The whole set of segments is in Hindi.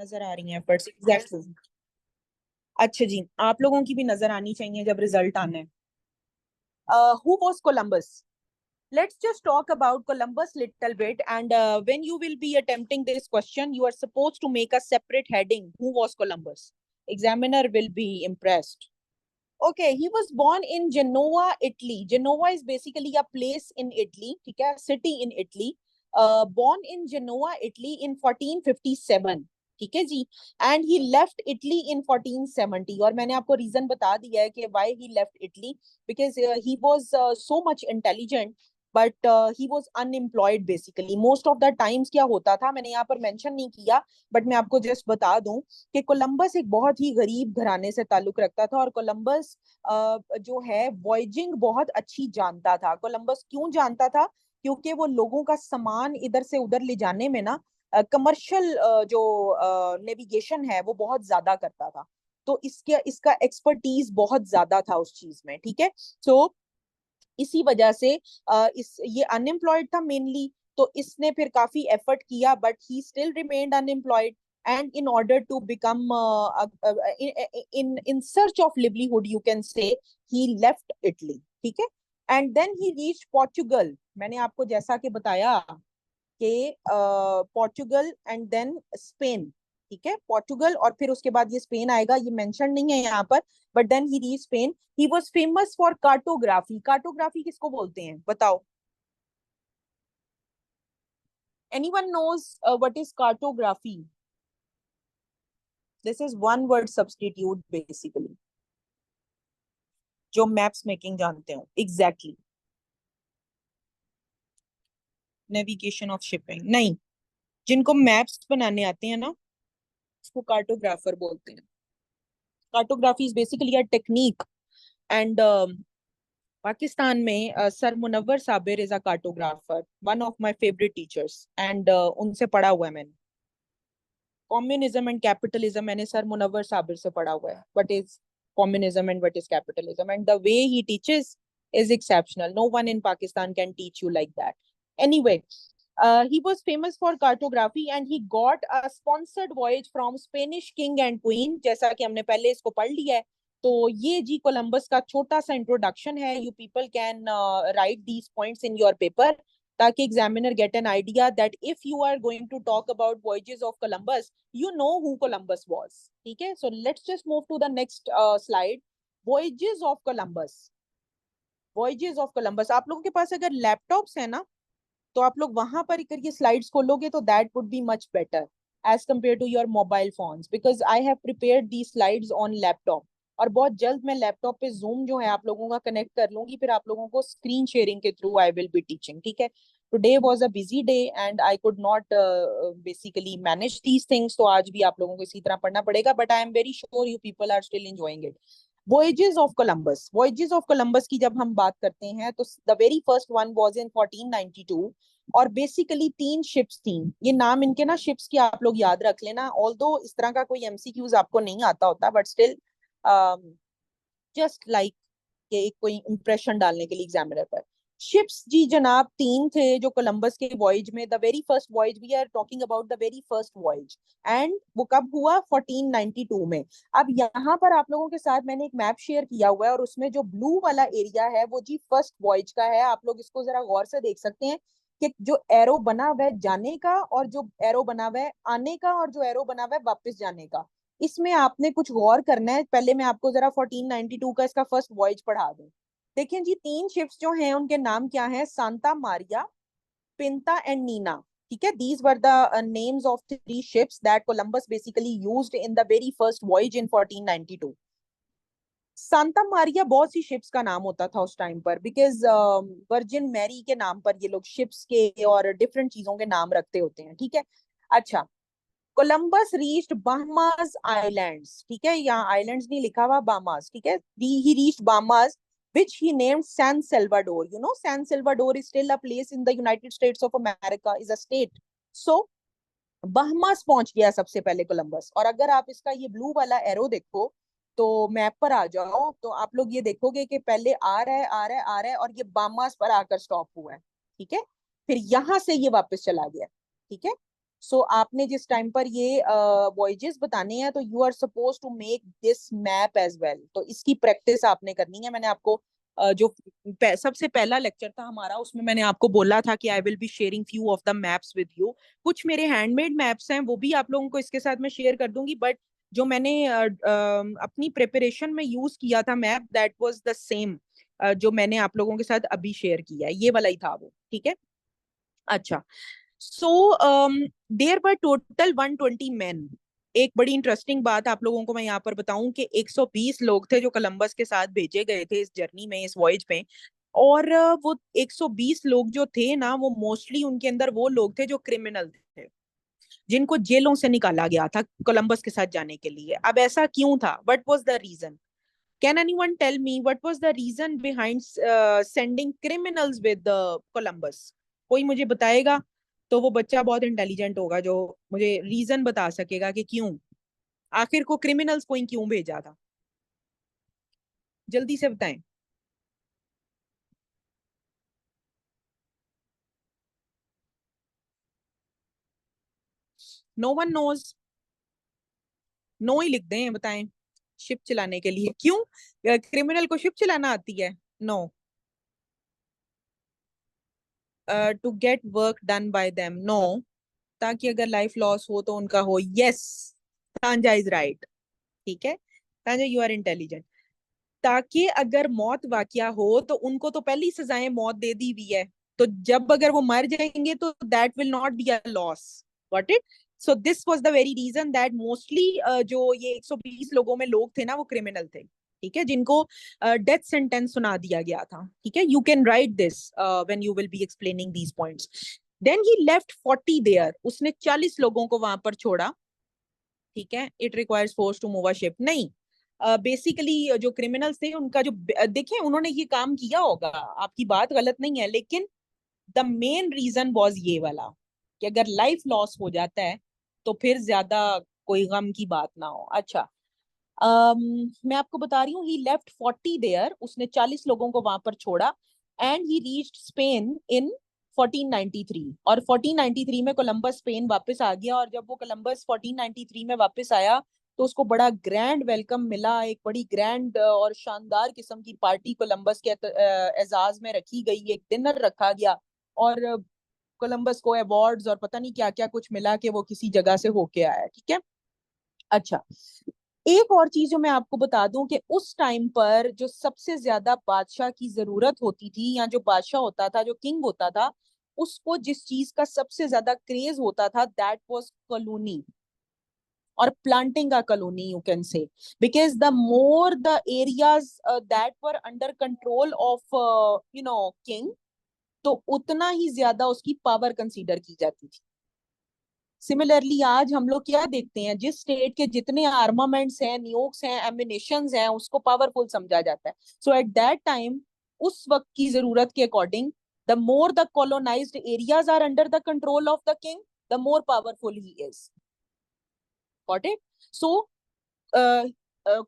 नजर आ रही हैं एफर्ट्स एग्जैक्टली। अच्छा जी, आप लोगों की भी नजर आनी चाहिए जब रिजल्ट आना है। Who was Columbus? Let's just talk about Columbus little bit. And when you will be attempting this question, you are supposed to make a separate heading. Who was Columbus? Examiner will be impressed. Okay, he was born in Genoa, Italy. Genoa is basically a place in Italy, ठीक है, city in Italy. Born in Genoa, Italy in 1457. ठीक है जी. And he left Italy in 1470. और मैंने आपको reason बता दिया है कि why he left Italy, because he was so much intelligent, but he was unemployed basically. Most of the times क्या होता था, मैंने यहाँ पर mention नहीं किया, but मैं आपको just बता दूं कि कोलंबस एक बहुत ही गरीब घराने से ताल्लुक रखता था, और कोलंबस जो है वॉयजिंग बहुत अच्छी जानता था. कोलंबस क्यों जानता था? क्योंकि वो लोगों का सामान इधर से उधर ले जाने में ना, कमर्शियल जो नेविगेशन है वो बहुत ज्यादा करता था. तो इसके इसका एक्सपर्टीज बहुत ज्यादा था उस चीज में. ठीक है. सो इसी वजह से इस ये अनएम्प्लॉयड था मेनली. तो इसने फिर काफी एफर्ट किया, but he still remained unemployed. And in order to become in search of livelihood, you can say, he left Italy. ठीक है. And then he reached Portugal. मैंने आपको जैसा कि बताया कि पोर्चुगल एंड देन स्पेन. ठीक है, पोर्चुगल और फिर उसके बाद ये स्पेन आएगा, ये मेंशन नहीं है यहाँ पर. But then he reach Spain. He was famous for cartography. Cartography किसको बोलते हैं बताओ? Anyone knows what is cartography? This is one word substitute basically. जो मैप्स मेकिंग जानते हो. एग्जैक्टली. नेविगेशन ऑफ शिपिंग नहीं. जिनको मैप्स बनाने आते हैं ना, उसको कार्टोग्राफर बोलते हैं. Cartography is basically a technique. And Pakistan में sir Munawwar Sabir is a cartographer, one of my favourite teachers. And उनसे पढ़ा हुआ है मैंने. कम्युनिज्म एंड कैपिटलिज्म मैंने सर मुनव्वर साबिर से पढ़ा हुआ है. What is communism and what is capitalism, and the way he teaches is exceptional. No one in Pakistan can teach you like that. Anyway, he was famous for cartography, and he got a sponsored voyage from Spanish king and queen. जैसा कि हमने पहले इसको पढ़ लिया है. तो ये जी कोलंबस का छोटा सा इंट्रोडक्शन है. You people can write these points in your paper, ताकि examiner get an idea that if you are going to talk about voyages of Columbus, you know who Columbus was. ठीक है. So let's just move to the next slide. Voyages of Columbus. Voyages of Columbus. आप लोगों के पास अगर लैपटॉप्स है ना, तो आप लोग वहां पर करके स्लाइड्स खोलोगे तो that would be much better as compare to your mobile phones, because I have prepared the slides on laptop. और बहुत जल्द मैं लैपटॉप पे जूम जो है आप लोगों का कनेक्ट कर लूंगी, फिर आप लोगों को स्क्रीन शेयरिंग के through I will be teaching. ठीक है. Today was a busy day and I could not basically manage these things, तो आज भी आप लोगों को इसी तरह पढ़ना पड़ेगा, but I am very sure you people are still enjoying it. Voyages of Columbus. Voyages of Columbus की जब हम बात करते हैं तो the very first one was in 1492. और बेसिकली 3 शिप्स थी. ये नाम इनके ना शिप्स की आप लोग याद रख लेना. ऑल्दो इस तरह का कोई एमसीक्यूज आपको नहीं आता होता, बट स्टिल जस्ट लाइक एक कोई इंप्रेशन डालने के लिए एग्जामिनर पर. शिप्स जी जनाब 3 थे जो कोलंबस के वॉयज में. The very first voyage, we are talking about the very first voyage, and वो कब हुआ? 1492 में. अब यहाँ पर आप लोगों के साथ मैंने एक मैप शेयर किया हुआ है, और उसमें जो ब्लू वाला एरिया है वो जी फर्स्ट वॉयज का है. आप लोग इसको जरा गौर से देख सकते हैं कि जो एरो बना हुआ है जाने का, और जो एरो बना हुआ है आने का, और जो एरो बना हुआ है वापस जाने का, इसमें आपने कुछ गौर करना है. पहले मैं आपको जरा 1492 का इसका फर्स्ट वॉयज पढ़ा दूं. देखिए जी 3 शिप्स जो हैं उनके नाम क्या हैं? Santa Maria, Pinta and Nina. ठीक है. These were the names of 3 ships that Columbus basically used in the very first voyage in 1492. Santa Maria बहुत सी शिप्स का नाम होता था उस टाइम पर, बिकॉज वर्जिन मैरी के नाम पर ये लोग शिप्स के और डिफरेंट चीजों के नाम रखते होते हैं. ठीक है. अच्छा. Columbus reached Bahamas islands. ठीक है. यहाँ आइलैंड्स नहीं लिखा हुआ, बाहमास. ठीक है. He reached Bahamas, which he named San Salvador. You know, San Salvador is still a place in the United States of America, is a state. So, बहमास पहुंच गया सबसे पहले कोलंबस. और अगर आप इसका ये ब्लू वाला एरो देखो, तो मैप पर आ जाओ, तो आप लोग ये देखोगे कि पहले आ रहा है आ रहा है आ रहा है, और ये बाहमास पर आकर स्टॉप हुआ है. ठीक है. फिर यहां से ये वापस चला गया. ठीक है. सो आपने जिस टाइम पर ये वॉयजेस बताने हैं, तो you are suppose to make this map as well. तो इसकी प्रैक्टिस आपने करनी है। मैंने आपको जो सबसे पहला लेक्चर था हमारा, उसमें मैंने आपको बोला था कि I will be sharing few of the maps with you. कुछ मेरे हैंडमेड मैप्स हैं, वो भी आप लोगों को इसके साथ मैं शेयर कर दूंगी, बट जो मैंने अपनी प्रिपरेशन में यूज किया था map, that was the same जो मैंने आप लोगों के साथ अभी शेयर किया है, ये वाला ही था वो। ठीक है, अच्छा। So there were total 120 man. एक बड़ी इंटरेस्टिंग बात आप लोगों को मैं यहाँ पर बताऊं कि 120 लोग थे जो कोलंबस के साथ भेजे गए थे इस जर्नी में, इस वॉयज में। और वो 120 लोग जो थे ना, वो मोस्टली उनके अंदर वो लोग थे जो क्रिमिनल थे, जिनको जेलों से निकाला गया था कोलंबस के साथ जाने के लिए। अब ऐसा क्यों था? What was the reason? Can anyone tell me what was the reason behind sending criminals with Columbus? कोई मुझे बताएगा तो वो बच्चा बहुत इंटेलिजेंट होगा जो मुझे रीजन बता सकेगा कि क्यों, आखिर को क्रिमिनल्स को ही क्यों भेजा था। जल्दी से बताएं। No one knows. नो ही लिख दें, बताएं। शिप चलाने के लिए क्यों? क्रिमिनल को शिप चलाना आती है? No. To get work done by them? No. ताकि अगर लाइफ लॉस हो तो उनका हो। Yes, Tanja is right. ठीक है, तांजा यू आर इंटेलिजेंट। ताकि अगर मौत वाकया हो तो उनको तो पहली सजाएं मौत दे दी हुई है, तो जब अगर वो मर जाएंगे तो that will not be a loss. Got it? So this was the very reason that mostly जो ये 120 लोगों में लोग थे ना, वो क्रिमिनल थे। ठीक है, जिनको डेथ सेंटेंस सुना दिया गया था। ठीक है, you can write this when you will be explaining these points. Then he left 40 there. उसने 40 लोगों को वहां पर छोड़ा। ठीक है, it requires force to move a ship. नहीं, बेसिकली जो क्रिमिनल्स थे उनका जो देखें, उन्होंने ये काम किया होगा, आपकी बात गलत नहीं है, लेकिन द मेन रीजन वाज ये वाला कि अगर लाइफ लॉस हो जाता है तो फिर ज्यादा कोई गम की बात ना हो। अच्छा, मैं आपको बता रही हूँ, ही लेफ्ट 40 देयर। उसने 40 लोगों को वहां पर छोड़ा। एंड ही रीच्ड स्पेन इन 1493। और 1493 में कोलंबस स्पेन वापस आ गया। और जब वो कोलंबस 1493 में वापस आया तो उसको बड़ा ग्रैंड वेलकम मिला। एक बड़ी ग्रैंड और शानदार किस्म की पार्टी कोलंबस के एजाज में रखी गई, एक डिनर रखा गया। और कोलंबस को अवार्ड्स और पता नहीं क्या क्या कुछ मिला कि वो किसी जगह से होके आया। ठीक है, अच्छा। एक और चीज जो मैं आपको बता दूं कि उस टाइम पर जो सबसे ज्यादा बादशाह की जरूरत होती थी, या जो बादशाह होता था, जो किंग होता था, उसको जिस चीज का सबसे ज्यादा क्रेज होता था, दैट वाज कॉलोनी और planting a colony, you can say. Because the more the areas that were under control of king, तो उतना ही ज्यादा उसकी पावर कंसीडर की जाती थी। सिमिलरली आज हम लोग क्या देखते हैं, जिस स्टेट के जितने आर्मामेंट्स हैं, न्यूक्स हैं, एमिनेशंस हैं, उसको पावरफुल समझा जाता है। सो एट दैट टाइम, उस वक्त की जरूरत के according, the more the colonized areas are under the control of the king, the more powerful he is. Got it? So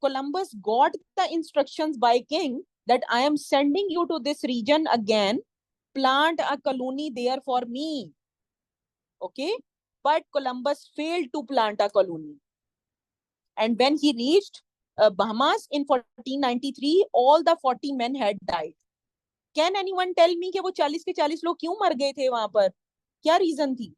Columbus got the instructions by king that I am sending you to this region again, plant a colony there for me. Okay, but Columbus failed to plant a colony. And when he reached Bahamas in 1493, all the 40 men had died. Can anyone tell me कि वो 40 के 40 लोग क्यों मर गए थे वहां पर? क्या रीजन थी?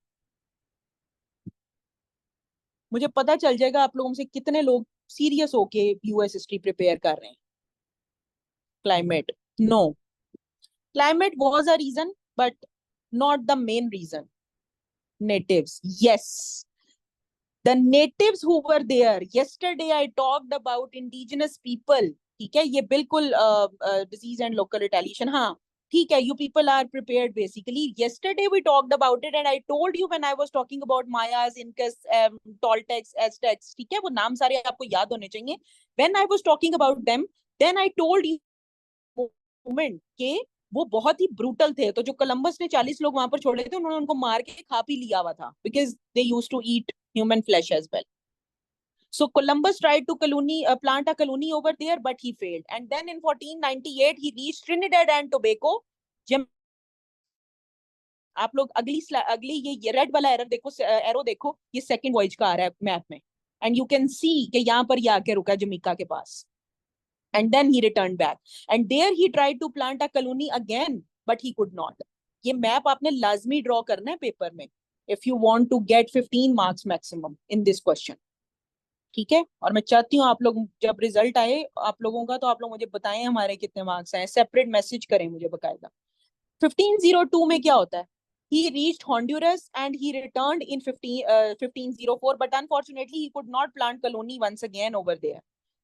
मुझे पता चल जाएगा आप लोगों में से कितने लोग सीरियस होके यूएस हिस्ट्री प्रिपेयर कर रहे हैं। Climate? No, climate was a reason but not the main reason. Natives? Yes, the natives who were there yesterday, I talked about indigenous people. ठीक है, ये बिल्कुल डिजीज एंड लोकल रिटेलिएशन, हाँ ठीक है, you people are prepared basically. Yesterday we talked about it and I told you when I was talking about Mayas, Incas, Toltecs, Aztecs, ठीक है, वो नाम सारे आपको याद होने चाहिए। When I was talking about them, then I told you moment के वो बहुत ही ब्रूटल थे। तो जो कोलंबस ने 40 लोग वहां पर छोड़े थे, उन्होंने उनको मार के खा पी लिया हुआ था, because they used to eat human flesh as well. So Columbus tried to plant a colony over there, but he failed. And then in 1498, he reached Trinidad and Tobago, आप लोग अगली ये रेड वाला एरो देखो, एरो देखो, ये सेकंड वॉयज का आ रहा है मैप में, एंड यू कैन सी कि यहाँ पर ये आके रुका जमीका के पास, and then he returned back, and there he tried to plant a colony again, but he could not. ये मैप आपने लाजमी ड्रॉ करना है पेपर में, if you want to get 15 marks maximum in this question. ठीक है, और मैं चाहती हूँ आप लोग जब रिजल्ट आए आप लोगों का, तो आप लोग मुझे बताएं हमारे कितने मार्क्स आए, सेपरेट मैसेज करें मुझे बकायदा। 1502 में क्या होता है? He reached Honduras and he returned in 1504, but unfortunately he could not plant colony once again over there.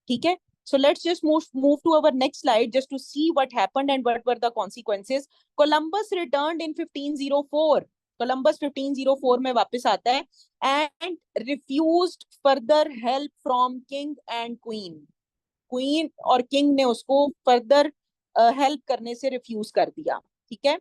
ठीक है, so let's just move to our next slide just to see what happened and what were the consequences. Columbus returned in 1504. Columbus 1504 में वापस आता है and refused further help from king and queen. Queen और king ने उसको further help करने से refuse कर दिया, ठीक है।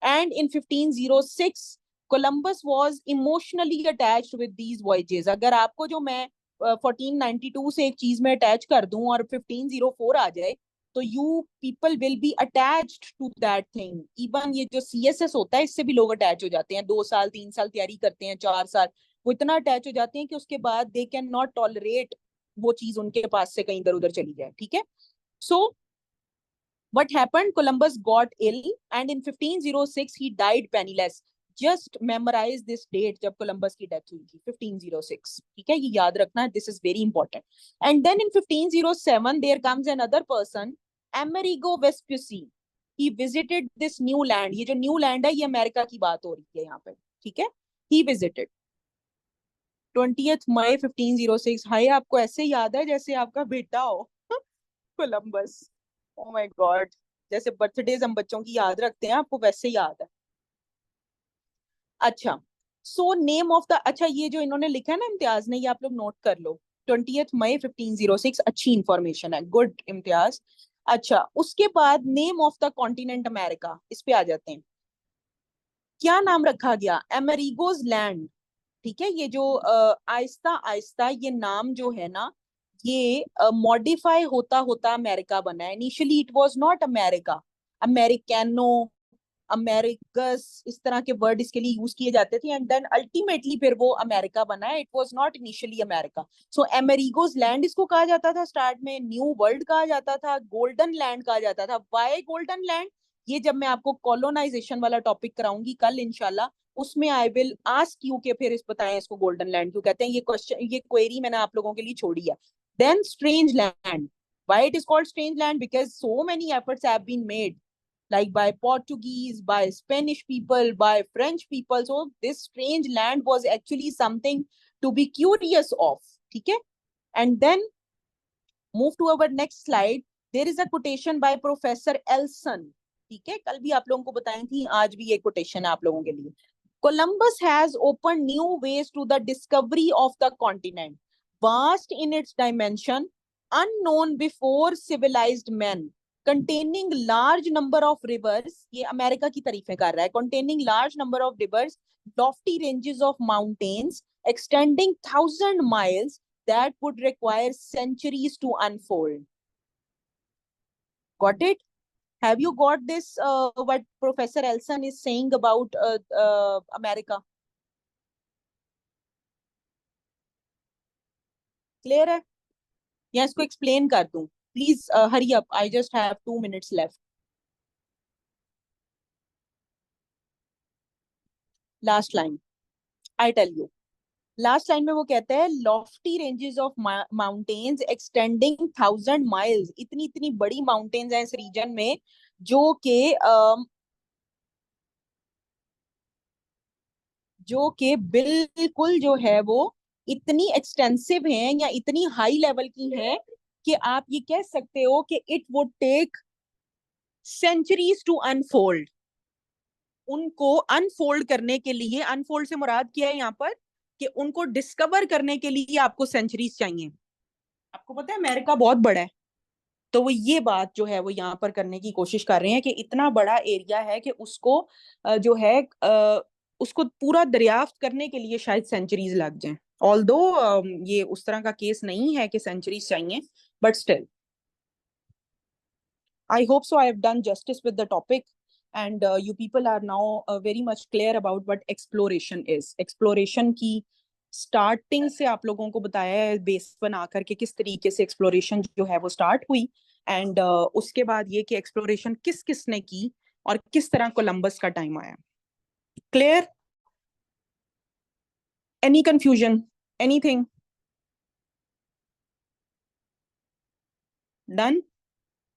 And in 1506 Columbus was emotionally attached with these voyages. अगर आपको जो मैं 1492 से एक चीज में अटैच कर दूं और 1504 आ जाए, तो you people will be attached to that thing. Even ये जो CSS होता है इससे भी लोग अटैच हो जाते हैं, 2 साल 3 साल तैयारी करते हैं, 4 साल, वो इतना अटैच हो जाते हैं कि उसके बाद दे कैन नॉट टॉलरेट वो चीज उनके पास से कहीं इधर उधर चली जाए, ठीक है। सो what happened? Columbus got ill and in 1506 he died penniless. Just memorize this date जब कोलंबस की डेथ हुई थी, 1506, ठीक है, ये याद रखना है, this is very important. And then in 1507 there comes another person, Amerigo Vespucci. He visited this new land. ये जो न्यू लैंड है ये अमेरिका की बात हो रही है यहाँ पे, ठीक है। He visited 20th May 1506. हाय, आपको ऐसे याद है जैसे आपका बेटा हो कोलंबस। ओ माय गॉड, जैसे बर्थडेज हम बच्चों की याद रखते हैं, आपको वैसे याद है। अच्छा, सो नेम ऑफ द, अच्छा ये जो इन्होंने लिखा है ना इम्तियाज ने, ये आप लोग नोट कर लो, 20th May 1506, अच्छी इंफॉर्मेशन है, गुड इम्तियाज। अच्छा, उसके बाद name of the continent America, इस पे आ जाते हैं। क्या नाम रखा गया? अमेरिगोज लैंड, ठीक है। ये जो आहिस्ता आहिस्ता ये नाम जो है ना, ये मॉडिफाई होता होता अमेरिका बना है। Initially it was not America, americano, अमेरिकस, इस तरह के वर्ड इसके लिए यूज किए जाते थे, एंड देन अल्टीमेटली फिर वो अमेरिका बना है। It was not initially America. So Amerigo's land इसको कहा जाता था, स्टार्ट में न्यू वर्ल्ड कहा जाता था, गोल्डन लैंड कहा जाता था। Why golden land? ये जब मैं आपको कॉलोनाइजेशन वाला टॉपिक कराऊंगी कल इंशाल्लाह, उसमें आई विल आस्क यू के फिर इस बताएं इसको गोल्डन लैंड क्यों कहते हैं। ये क्वेश्चन, ये क्वेरी मैंने आप लोगों के लिए छोड़ी है। Then strange land, why it is called strange land? Because so many efforts have been made, like by Portuguese, by Spanish people, by French people. So this strange land was actually something to be curious of, ठीक है। And then move to our next slide. There is a quotation by Professor Elson, ठीक है, कल भी आप लोगों को बताई थी, आज भी ये quotation है आप लोगों के लिए। Columbus has opened new ways to the discovery of the continent, vast in its dimension, unknown before civilized men, containing large number of rivers, ये अमेरिका की तारीफें कर रहा है, containing large number of rivers, lofty ranges of mountains, extending 1,000 miles that would require centuries to unfold. Got it? Have you got this, what Professor Elson is saying about America? Clear है या इसको explain कर दूं? Please hurry up. I just have 2 minutes left. Last line, I tell you. Last line में वो कहते हैं lofty ranges of mountains extending 1,000 miles, इतनी इतनी बड़ी माउंटेन्स हैं इस रीजन में जो के बिल्कुल जो है वो इतनी एक्सटेंसिव हैं या इतनी हाई लेवल की हैं कि आप ये कह सकते हो कि it would take centuries to unfold. उनको अनफोल्ड करने के लिए, अनफोल्ड से मुराद क्या है यहाँ पर, कि उनको डिस्कवर करने के लिए आपको सेंचुरीज चाहिए। आपको पता है अमेरिका बहुत बड़ा है, तो वो ये बात जो है वो यहाँ पर करने की कोशिश कर रहे हैं कि इतना बड़ा एरिया है कि उसको जो है उसको पूरा दरियाफ्त करने के लिए शायद सेंचुरीज लग जाएं। ऑल्दो ये उस तरह का केस नहीं है कि सेंचुरीज चाहिए, but still I hope so I have done justice with the topic. and you people are now very much clear about what exploration is. Exploration की स्टार्टिंग से आप लोगों को बताया है बेस बना करके किस तरीके से एक्सप्लोरेशन जो है वो स्टार्ट हुई, एंड उसके बाद ये कि एक्सप्लोरेशन किस किसने की और किस तरह कोलंबस का टाइम आया. Clear? Any confusion? Anything? Done?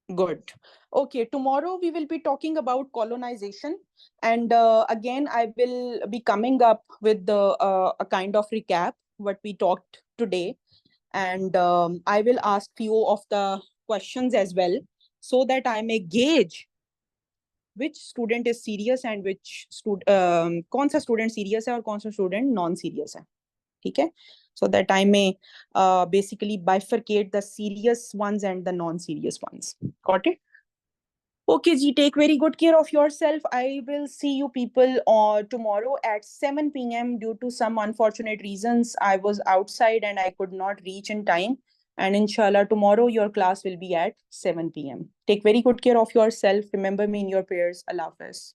Good. Okay, tomorrow we will be talking about colonization, and again I will be coming up with a kind of recap what we talked today, and I will ask few of the questions as well, so that I may gauge which student is serious and which कौन सा student serious है और कौन सा student non serious है. ठीक है? So that I may basically bifurcate the serious ones and the non-serious ones. Got it? Okay, Ji, take very good care of yourself. I will see you people tomorrow at 7 p.m. Due to some unfortunate reasons, I was outside and I could not reach in time. And inshallah, tomorrow your class will be at 7 p.m. Take very good care of yourself. Remember me in your prayers. Allah Hafiz.